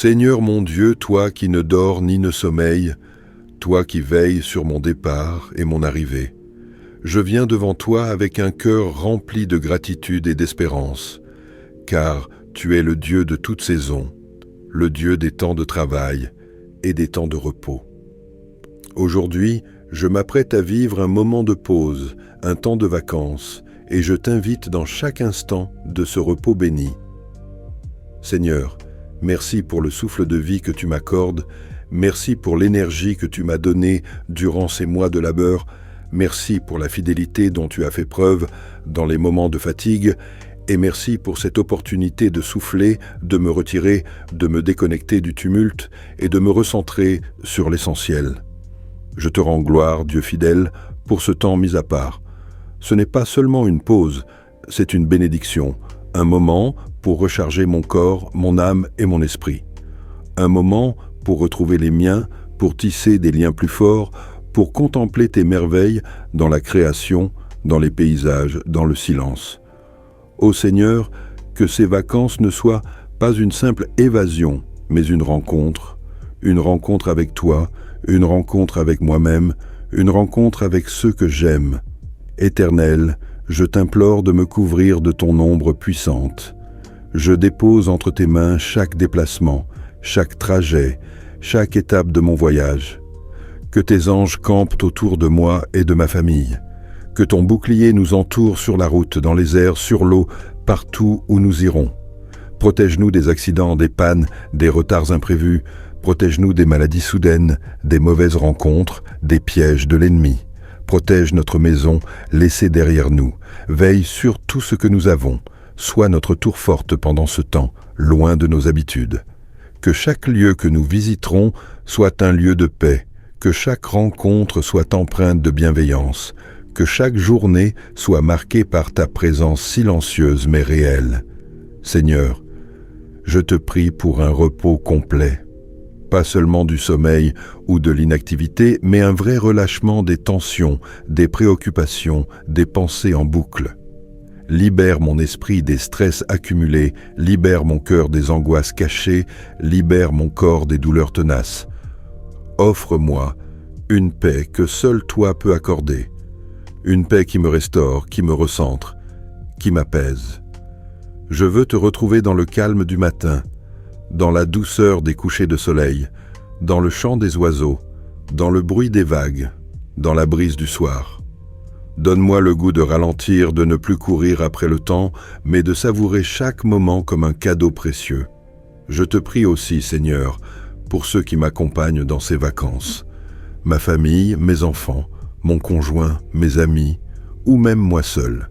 Seigneur mon Dieu, toi qui ne dors ni ne sommeilles, toi qui veilles sur mon départ et mon arrivée, je viens devant toi avec un cœur rempli de gratitude et d'espérance, car tu es le Dieu de toute saison, le Dieu des temps de travail et des temps de repos. Aujourd'hui, je m'apprête à vivre un moment de pause, un temps de vacances, et je t'invite dans chaque instant de ce repos béni. Seigneur, merci pour le souffle de vie que tu m'accordes, merci pour l'énergie que tu m'as donnée durant ces mois de labeur, merci pour la fidélité dont tu as fait preuve dans les moments de fatigue, et merci pour cette opportunité de souffler, de me retirer, de me déconnecter du tumulte et de me recentrer sur l'essentiel. Je te rends gloire, Dieu fidèle, pour ce temps mis à part. Ce n'est pas seulement une pause, c'est une bénédiction, un moment pour recharger mon corps, mon âme et mon esprit. Un moment pour retrouver les miens, pour tisser des liens plus forts, pour contempler tes merveilles dans la création, dans les paysages, dans le silence. Ô Seigneur, que ces vacances ne soient pas une simple évasion, mais une rencontre avec toi, une rencontre avec moi-même, une rencontre avec ceux que j'aime. Éternel, je t'implore de me couvrir de ton ombre puissante. Je dépose entre tes mains chaque déplacement, chaque trajet, chaque étape de mon voyage. Que tes anges campent autour de moi et de ma famille. Que ton bouclier nous entoure sur la route, dans les airs, sur l'eau, partout où nous irons. Protège-nous des accidents, des pannes, des retards imprévus. Protège-nous des maladies soudaines, des mauvaises rencontres, des pièges de l'ennemi. Protège notre maison, laissée derrière nous. Veille sur tout ce que nous avons. Sois notre tour forte pendant ce temps, loin de nos habitudes. Que chaque lieu que nous visiterons soit un lieu de paix. Que chaque rencontre soit empreinte de bienveillance. Que chaque journée soit marquée par ta présence silencieuse mais réelle. Seigneur, je te prie pour un repos complet. Pas seulement du sommeil ou de l'inactivité, mais un vrai relâchement des tensions, des préoccupations, des pensées en boucle. Libère mon esprit des stress accumulés, libère mon cœur des angoisses cachées, libère mon corps des douleurs tenaces. Offre-moi une paix que seul toi peux accorder, une paix qui me restaure, qui me recentre, qui m'apaise. Je veux te retrouver dans le calme du matin, dans la douceur des couchers de soleil, dans le chant des oiseaux, dans le bruit des vagues, dans la brise du soir. Donne-moi le goût de ralentir, de ne plus courir après le temps, mais de savourer chaque moment comme un cadeau précieux. Je te prie aussi, Seigneur, pour ceux qui m'accompagnent dans ces vacances, ma famille, mes enfants, mon conjoint, mes amis, ou même moi seul.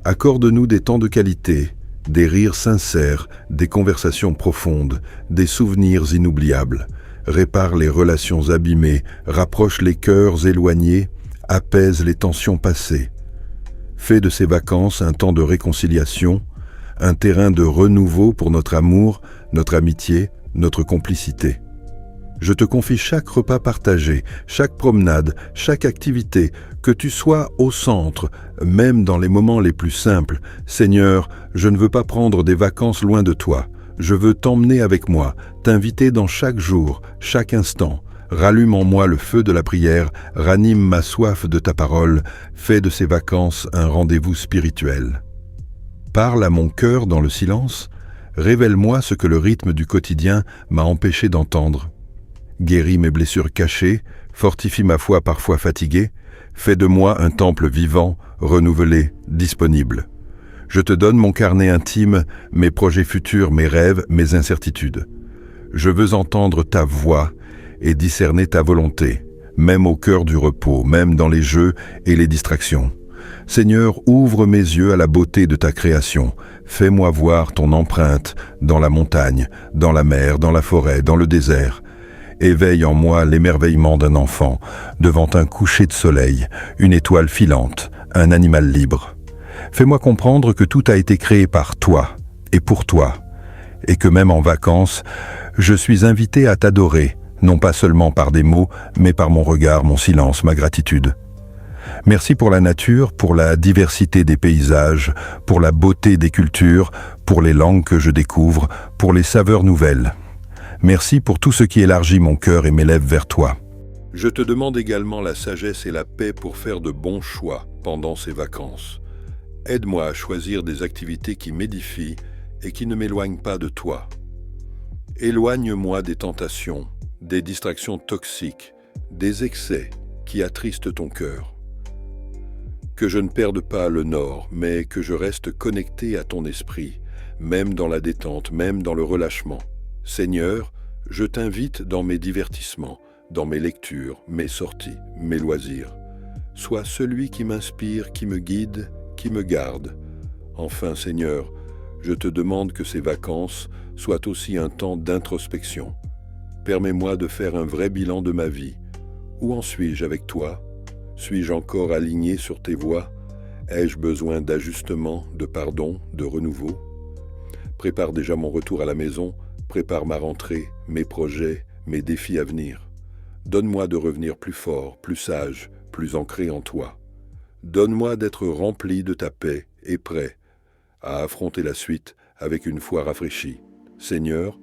Accorde-nous des temps de qualité, des rires sincères, des conversations profondes, des souvenirs inoubliables. Répare les relations abîmées, rapproche les cœurs éloignés, apaise les tensions passées. Fais de ces vacances un temps de réconciliation, un terrain de renouveau pour notre amour, notre amitié, notre complicité. Je te confie chaque repas partagé, chaque promenade, chaque activité, que tu sois au centre, même dans les moments les plus simples. Seigneur, je ne veux pas prendre des vacances loin de toi. Je veux t'emmener avec moi, t'inviter dans chaque jour, chaque instant. Rallume en moi le feu de la prière, ranime ma soif de ta parole, fais de ces vacances un rendez-vous spirituel. Parle à mon cœur dans le silence, révèle-moi ce que le rythme du quotidien m'a empêché d'entendre. Guéris mes blessures cachées, fortifie ma foi parfois fatiguée, fais de moi un temple vivant, renouvelé, disponible. Je te donne mon carnet intime, mes projets futurs, mes rêves, mes incertitudes. Je veux entendre ta voix et discerner ta volonté, même au cœur du repos, même dans les jeux et les distractions. Seigneur, ouvre mes yeux à la beauté de ta création. Fais-moi voir ton empreinte dans la montagne, dans la mer, dans la forêt, dans le désert. Éveille en moi l'émerveillement d'un enfant, devant un coucher de soleil, une étoile filante, un animal libre. Fais-moi comprendre que tout a été créé par toi et pour toi, et que même en vacances, je suis invité à t'adorer, non pas seulement par des mots, mais par mon regard, mon silence, ma gratitude. Merci pour la nature, pour la diversité des paysages, pour la beauté des cultures, pour les langues que je découvre, pour les saveurs nouvelles. Merci pour tout ce qui élargit mon cœur et m'élève vers toi. Je te demande également la sagesse et la paix pour faire de bons choix pendant ces vacances. Aide-moi à choisir des activités qui m'édifient et qui ne m'éloignent pas de toi. Éloigne-moi des tentations, des distractions toxiques, des excès qui attristent ton cœur. Que je ne perde pas le nord, mais que je reste connecté à ton esprit, même dans la détente, même dans le relâchement. Seigneur, je t'invite dans mes divertissements, dans mes lectures, mes sorties, mes loisirs. Sois celui qui m'inspire, qui me guide, qui me garde. Enfin, Seigneur, je te demande que ces vacances soient aussi un temps d'introspection. Permets-moi de faire un vrai bilan de ma vie. Où en suis-je avec toi? Suis-je encore aligné sur tes voies? Ai-je besoin d'ajustement, de pardon, de renouveau? Prépare déjà mon retour à la maison, prépare ma rentrée, mes projets, mes défis à venir. Donne-moi de revenir plus fort, plus sage, plus ancré en toi. Donne-moi d'être rempli de ta paix et prêt à affronter la suite avec une foi rafraîchie. Seigneur,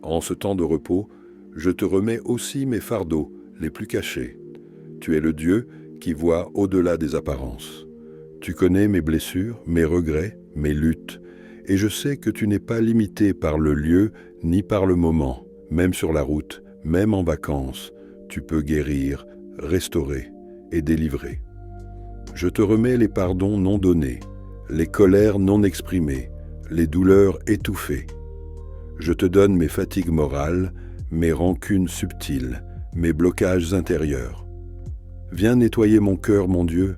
en ce temps de repos, je te remets aussi mes fardeaux les plus cachés. Tu es le Dieu qui voit au-delà des apparences. Tu connais mes blessures, mes regrets, mes luttes, et je sais que tu n'es pas limité par le lieu ni par le moment, même sur la route, même en vacances, tu peux guérir, restaurer et délivrer. Je te remets les pardons non donnés, les colères non exprimées, les douleurs étouffées. Je te donne mes fatigues morales, mes rancunes subtiles, mes blocages intérieurs. Viens nettoyer mon cœur, mon Dieu.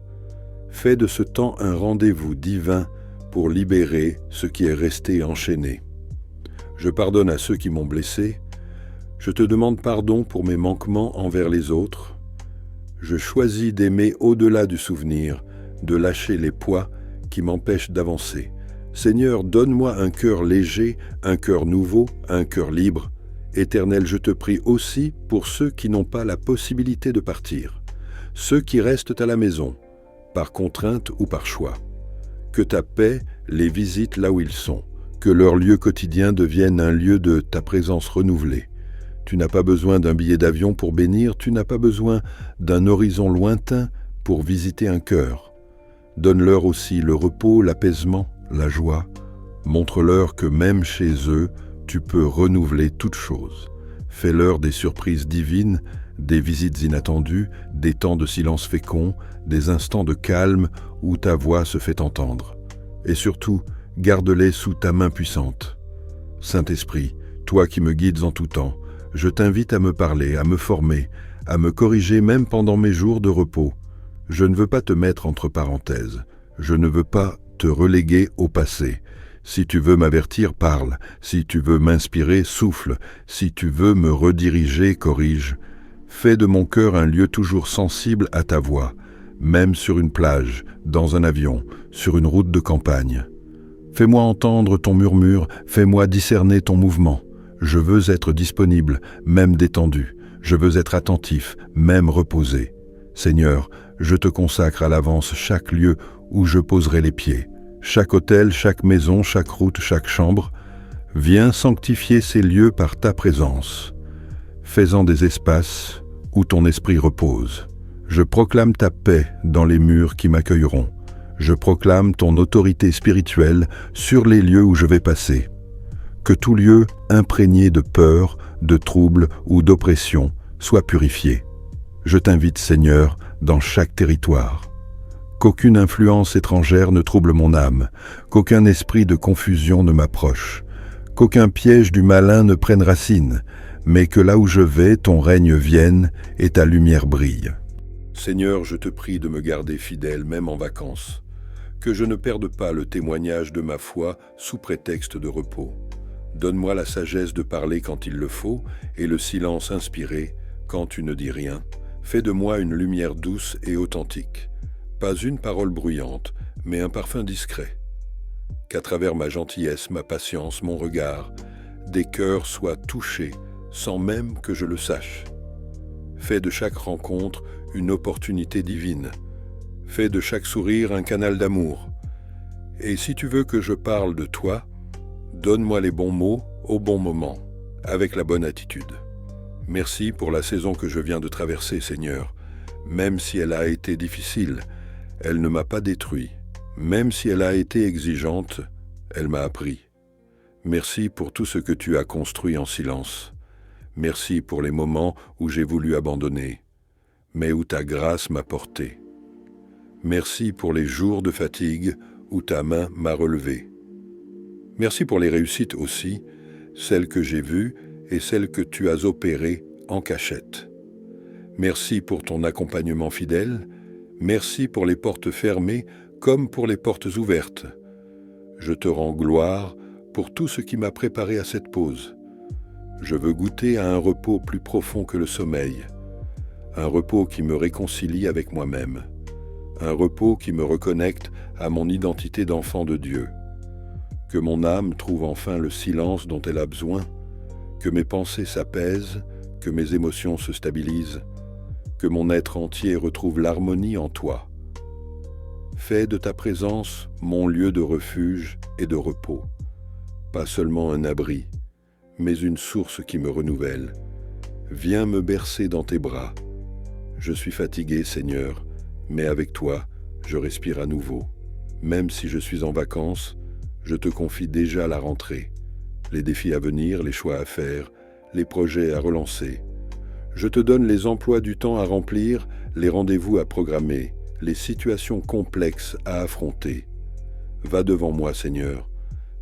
Fais de ce temps un rendez-vous divin pour libérer ce qui est resté enchaîné. Je pardonne à ceux qui m'ont blessé. Je te demande pardon pour mes manquements envers les autres. Je choisis d'aimer au-delà du souvenir, de lâcher les poids qui m'empêchent d'avancer. Seigneur, donne-moi un cœur léger, un cœur nouveau, un cœur libre. Éternel, je te prie aussi pour ceux qui n'ont pas la possibilité de partir, ceux qui restent à la maison, par contrainte ou par choix. Que ta paix les visite là où ils sont, que leur lieu quotidien devienne un lieu de ta présence renouvelée. Tu n'as pas besoin d'un billet d'avion pour bénir, tu n'as pas besoin d'un horizon lointain pour visiter un cœur. Donne-leur aussi le repos, l'apaisement, la joie. Montre-leur que même chez eux, tu peux renouveler toutes choses. Fais-leur des surprises divines, des visites inattendues, des temps de silence fécond, des instants de calme où ta voix se fait entendre. Et surtout, garde-les sous ta main puissante. Saint-Esprit, toi qui me guides en tout temps, je t'invite à me parler, à me former, à me corriger même pendant mes jours de repos. Je ne veux pas te mettre entre parenthèses. Je ne veux pas te reléguer au passé. Si tu veux m'avertir, parle. Si tu veux m'inspirer, souffle. Si tu veux me rediriger, corrige. Fais de mon cœur un lieu toujours sensible à ta voix, même sur une plage, dans un avion, sur une route de campagne. Fais-moi entendre ton murmure, fais-moi discerner ton mouvement. Je veux être disponible, même détendu. Je veux être attentif, même reposé. Seigneur, je te consacre à l'avance chaque lieu où je poserai les pieds. Chaque hôtel, chaque maison, chaque route, chaque chambre. Viens sanctifier ces lieux par ta présence. Fais-en des espaces où ton esprit repose. Je proclame ta paix dans les murs qui m'accueilleront. Je proclame ton autorité spirituelle sur les lieux où je vais passer. Que tout lieu imprégné de peur, de trouble ou d'oppression soit purifié. Je t'invite, Seigneur, dans chaque territoire. Qu'aucune influence étrangère ne trouble mon âme, qu'aucun esprit de confusion ne m'approche, qu'aucun piège du malin ne prenne racine, mais que là où je vais, ton règne vienne et ta lumière brille. Seigneur, je te prie de me garder fidèle même en vacances, que je ne perde pas le témoignage de ma foi sous prétexte de repos. Donne-moi la sagesse de parler quand il le faut et le silence inspiré quand tu ne dis rien. Fais de moi une lumière douce et authentique. Pas une parole bruyante, mais un parfum discret. Qu'à travers ma gentillesse, ma patience, mon regard, des cœurs soient touchés sans même que je le sache. Fais de chaque rencontre une opportunité divine. Fais de chaque sourire un canal d'amour. Et si tu veux que je parle de toi, donne-moi les bons mots au bon moment. avec la bonne attitude. Merci pour la saison que je viens de traverser, Seigneur. Même si elle a été difficile, elle ne m'a pas détruit. Même si elle a été exigeante, elle m'a appris. Merci pour tout ce que tu as construit en silence. Merci pour les moments où j'ai voulu abandonner, mais où ta grâce m'a porté. Merci pour les jours de fatigue où ta main m'a relevé. Merci pour les réussites aussi, celles que j'ai vues et celles que tu as opérées en cachette. Merci pour ton accompagnement fidèle. Merci pour les portes fermées comme pour les portes ouvertes. Je te rends gloire pour tout ce qui m'a préparé à cette pause. Je veux goûter à un repos plus profond que le sommeil, un repos qui me réconcilie avec moi-même, un repos qui me reconnecte à mon identité d'enfant de Dieu. Que mon âme trouve enfin le silence dont elle a besoin, que mes pensées s'apaisent, que mes émotions se stabilisent, que mon être entier retrouve l'harmonie en toi. Fais de ta présence mon lieu de refuge et de repos, pas seulement un abri, mais une source qui me renouvelle. Viens me bercer dans tes bras. Je suis fatigué, Seigneur, mais avec toi, je respire à nouveau. Même si je suis en vacances, je te confie déjà la rentrée, les défis à venir, les choix à faire, les projets à relancer. Je te donne les emplois du temps à remplir, les rendez-vous à programmer, les situations complexes à affronter. Va devant moi, Seigneur.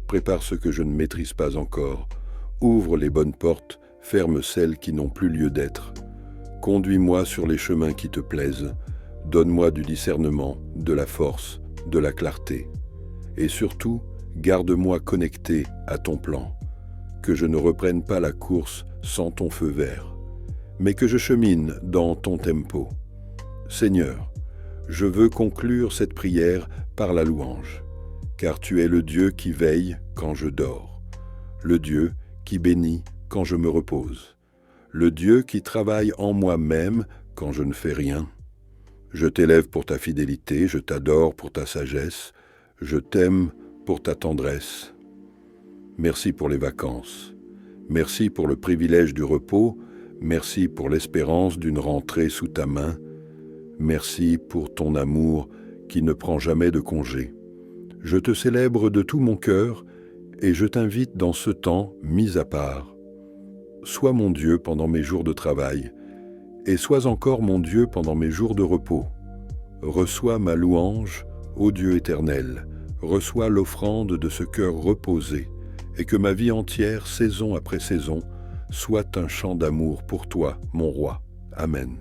Prépare ce que je ne maîtrise pas encore. Ouvre les bonnes portes, ferme celles qui n'ont plus lieu d'être. Conduis-moi sur les chemins qui te plaisent. Donne-moi du discernement, de la force, de la clarté. Et surtout, garde-moi connecté à ton plan. Que je ne reprenne pas la course sans ton feu vert, mais que je chemine dans ton tempo. Seigneur, je veux conclure cette prière par la louange, car tu es le Dieu qui veille quand je dors, le Dieu qui bénit quand je me repose, le Dieu qui travaille en moi-même quand je ne fais rien. Je t'élève pour ta fidélité, je t'adore pour ta sagesse, je t'aime pour ta tendresse. Merci pour les vacances, merci pour le privilège du repos, merci pour l'espérance d'une rentrée sous ta main, merci pour ton amour qui ne prend jamais de congé. Je te célèbre de tout mon cœur et je t'invite dans ce temps mis à part. Sois mon Dieu pendant mes jours de travail et sois encore mon Dieu pendant mes jours de repos. Reçois ma louange, ô Dieu éternel, reçois l'offrande de ce cœur reposé et que ma vie entière, saison après saison, soit un chant d'amour pour toi, mon roi. Amen.